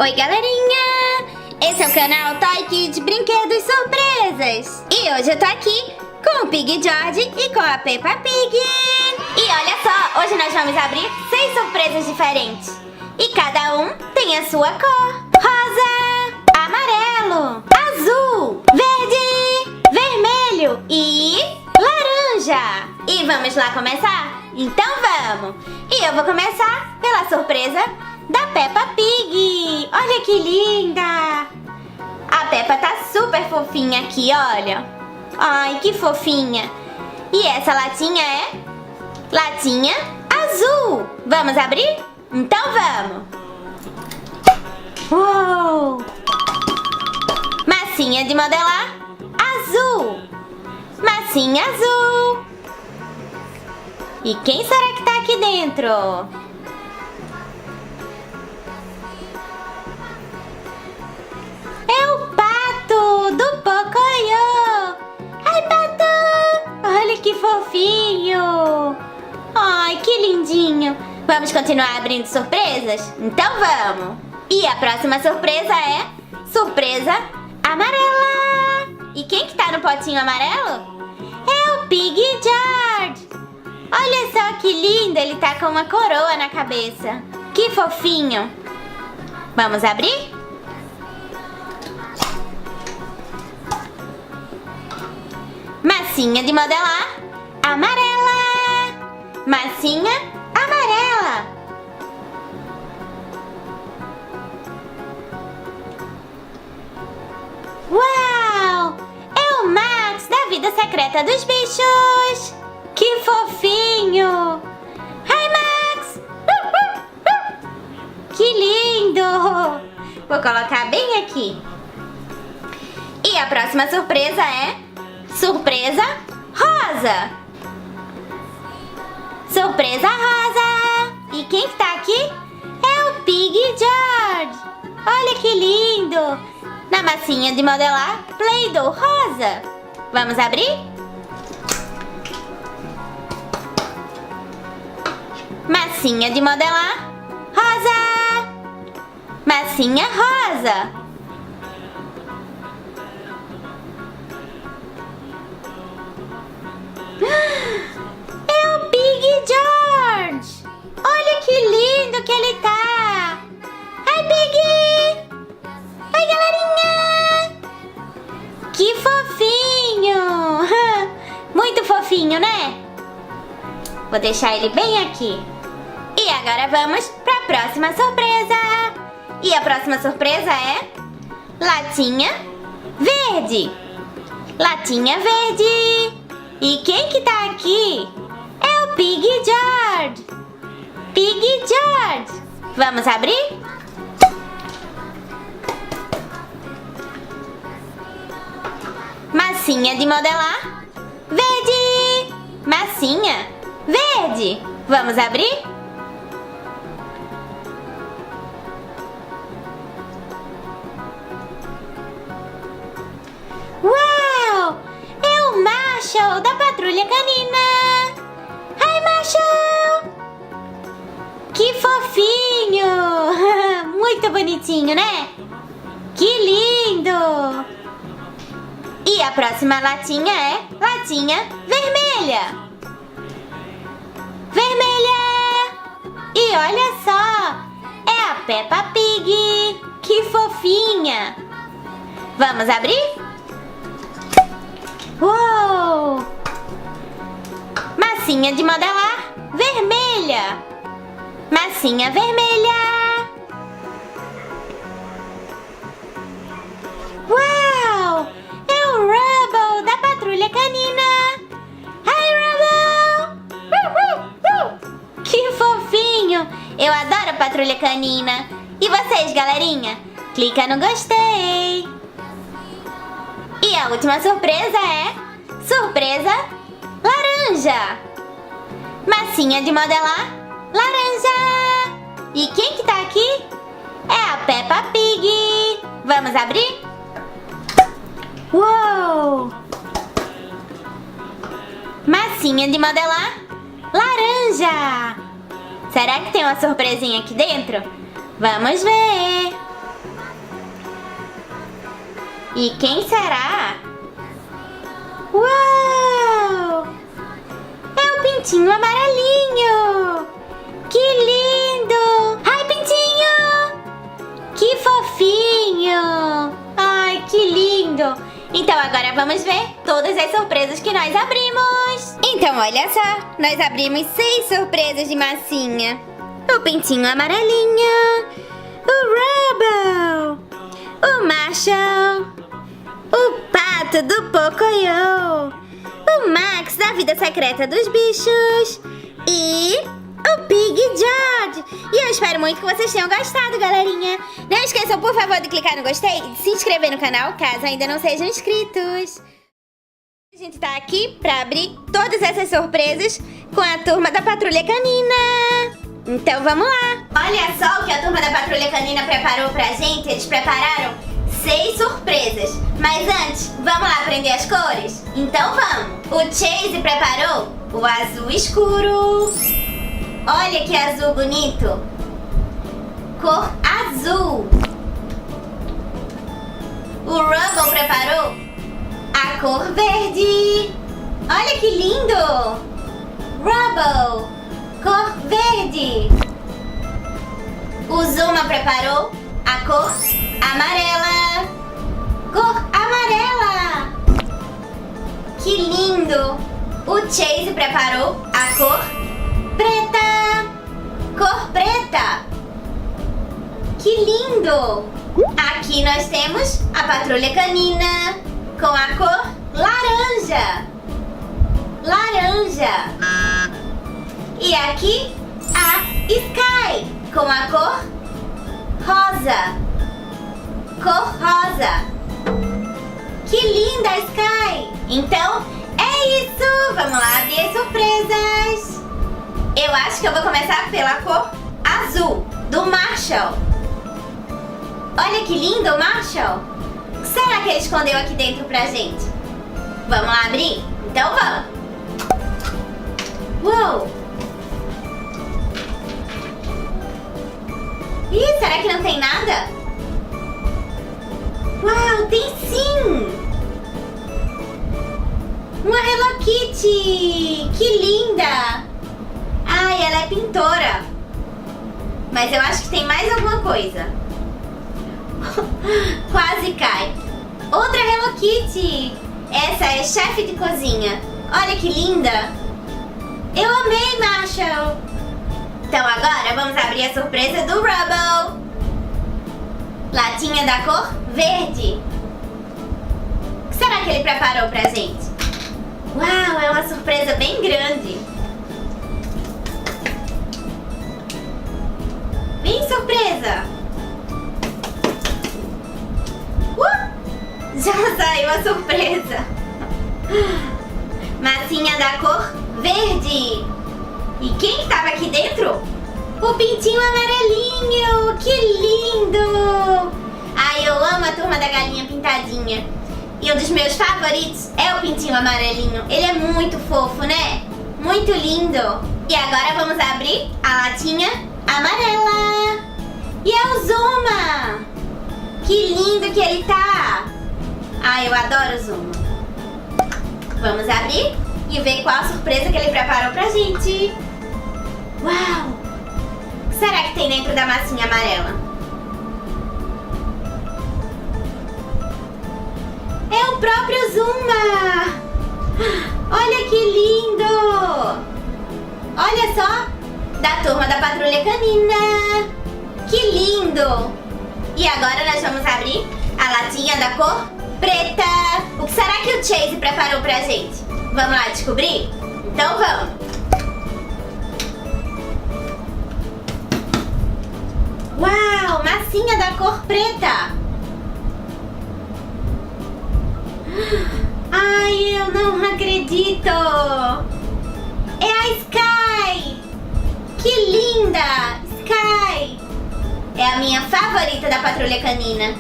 Oi, galerinha! Esse é o canal Toy Kids Brinquedos Surpresas. E hoje eu tô aqui com o Pig George e com a Peppa Pig. E olha só, hoje nós vamos abrir 6 surpresas diferentes. E cada um tem a sua cor. Rosa, amarelo, azul, verde, vermelho e laranja. E vamos lá começar? Então vamos! E eu vou começar pela surpresa da Peppa Pig. Olha que linda! A Peppa tá super fofinha aqui, olha. Ai, que fofinha. E essa latinha é latinha azul. Vamos abrir? Então vamos. Uou! Massinha de modelar azul. Massinha azul. E quem será que tá aqui dentro? É o Pato do Pocoyo. Ai, Pato! Olha que fofinho. Ai, que lindinho. Vamos continuar abrindo surpresas? Então vamos. E a próxima surpresa é surpresa amarela. E quem que tá no potinho amarelo? É o Pig George. Olha só que lindo, ele tá com uma coroa na cabeça. Que fofinho. Vamos abrir? Massinha de modelar amarela. Massinha amarela. Uau! É o Max da Vida Secreta dos Bichos. Que fofinho! Hi, Max! Que lindo! Vou colocar bem aqui. E a próxima surpresa é surpresa rosa. Surpresa rosa. E quem que tá aqui? É o Pig George. Olha que lindo! Na massinha de modelar Play-Doh rosa. Vamos abrir? Massinha de modelar rosa. Massinha rosa. É o Pig George. Olha que lindo que ele tá. Ai, Pig. Oi, galerinha. Que fofinho. Muito fofinho, né? Vou deixar ele bem aqui. E agora vamos para a próxima surpresa. E a próxima surpresa é latinha verde. Latinha verde. E quem que tá aqui? É o Pig George. Pig George. Vamos abrir? Massinha de modelar verde. Massinha verde. Vamos abrir? Uau! É o Marshall da Patrulha Canina. Hi, Marshall! Que fofinho! Muito bonitinho, né? Que lindo! E a próxima latinha é latinha vermelha. Vermelha! E olha só! É a Peppa Pig! Que fofinha! Vamos abrir? Uou! Massinha de modelar vermelha. Massinha vermelha. Uau! É o Rubble da Patrulha Canina. Hi, Rubble! Que fofinho! Eu adoro a Patrulha Canina. E vocês, galerinha? Clica no gostei. E a última surpresa é surpresa laranja. Massinha de modelar laranja. E quem que tá aqui? É a Peppa Pig. Vamos abrir? Uou! Massinha de modelar laranja. Será que tem uma surpresinha aqui dentro? Vamos ver. E quem será? Uau! É o pintinho amarelinho! Que lindo! Ai, pintinho! Que fofinho! Ai, que lindo! Então agora vamos ver todas as surpresas que nós abrimos! Então olha só, nós abrimos 6 surpresas de massinha. O pintinho amarelinho, o Rubble, o Marshall, o pato do Pocoyo, o Max da vida secreta dos bichos e o Pig George. E eu espero muito que vocês tenham gostado, galerinha. Não esqueçam, por favor, de clicar no gostei e de se inscrever no canal, caso ainda não sejam inscritos. A gente tá aqui pra abrir todas essas surpresas com a turma da Patrulha Canina. Então vamos lá. Olha só o que a turma da Patrulha Canina preparou pra gente. Eles prepararam 6 surpresas. Mas antes, vamos lá aprender as cores? Então vamos. O Chase preparou o azul escuro. Olha que azul bonito. Cor azul. O Rubble preparou a cor verde. Olha que lindo. Rubble, cor verde. O Zuma preparou a cor amarela. Cor amarela. Que lindo. O Chase preparou a cor preta. Cor preta. Que lindo. Aqui nós temos a Patrulha Canina com a cor laranja. Laranja. E aqui a Sky com a cor rosa. Cor rosa. Que linda a Sky. Então é isso. Vamos lá abrir as surpresas. Eu acho que eu vou começar pela cor azul do Marshall. Olha que lindo o Marshall. O que será que ele escondeu aqui dentro pra gente? Vamos lá abrir? Então vamos. Uou! Ih, será que não tem nada? Uau, tem sim! Uma Hello Kitty! Que linda! Ai, ela é pintora. Mas eu acho que tem mais alguma coisa. Quase cai. Outra Hello Kitty. Essa é chefe de cozinha. Olha que linda. Eu amei, Marshall. Então agora vamos abrir a surpresa do Rubble. Latinha da cor verde. O que será que ele preparou pra gente? Uau, é uma surpresa bem grande. Bem surpresa. Já saiu a surpresa. Massinha da cor verde. E quem estava aqui dentro? O pintinho amarelinho. Que lindo. Ai, eu amo a turma da galinha pintadinha. E um dos meus favoritos é o pintinho amarelinho. Ele é muito fofo, né? Muito lindo. E agora vamos abrir a latinha amarela. E é o Zuma. Que lindo que ele tá. Ai, eu adoro o Zuma. Vamos abrir e ver qual a surpresa que ele preparou pra gente. Uau! O que será que tem dentro da massinha amarela? É o próprio Zuma! Olha que lindo! Olha só! Da turma da Patrulha Canina! Que lindo! E agora nós vamos abrir a latinha da cor preta. O que será que o Chase preparou pra gente? Vamos lá descobrir? Então vamos! Uau! Massinha da cor preta! Ai, eu não acredito! É a Sky! Que linda! Sky! É a minha favorita da Patrulha Canina.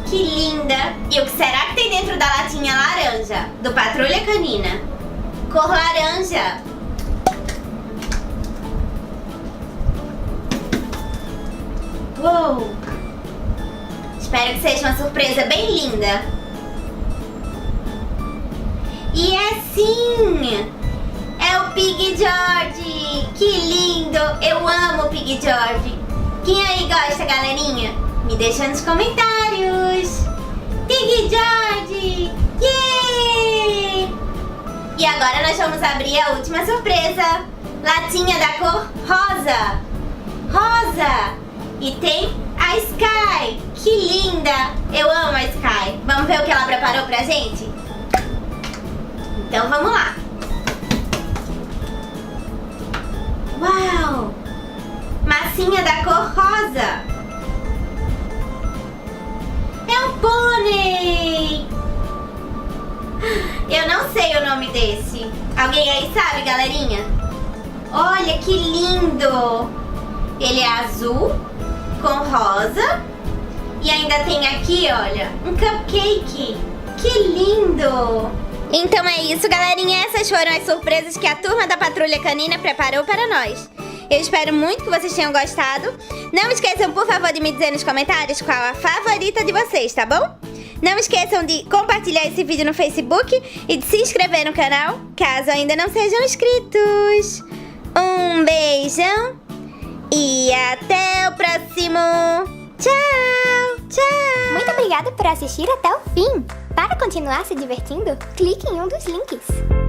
Que linda! E o que será que tem dentro da latinha laranja do Patrulha Canina? Cor laranja! Uou! Espero que seja uma surpresa bem linda. E é sim! É o Pig George! Que lindo! Eu amo o Pig George! Quem aí gosta, galerinha? Me deixa nos comentários! Pig George! Yeah! E agora nós vamos abrir a última surpresa! Latinha da cor rosa! Rosa! E tem a Sky! Que linda! Eu amo a Sky! Vamos ver o que ela preparou pra gente? Então vamos lá! Uau! Massinha da cor rosa! É um pônei! Eu não sei o nome desse. Alguém aí sabe, galerinha? Olha que lindo! Ele é azul com rosa. E ainda tem aqui, olha, um cupcake. Que lindo! Então é isso, galerinha. Essas foram as surpresas que a turma da Patrulha Canina preparou para nós. Eu espero muito que vocês tenham gostado. Não esqueçam, por favor, de me dizer nos comentários qual a favorita de vocês, tá bom? Não esqueçam de compartilhar esse vídeo no Facebook e de se inscrever no canal, caso ainda não sejam inscritos. Um beijão e até o próximo. Tchau, tchau. Muito obrigada por assistir até o fim. Para continuar se divertindo, clique em um dos links.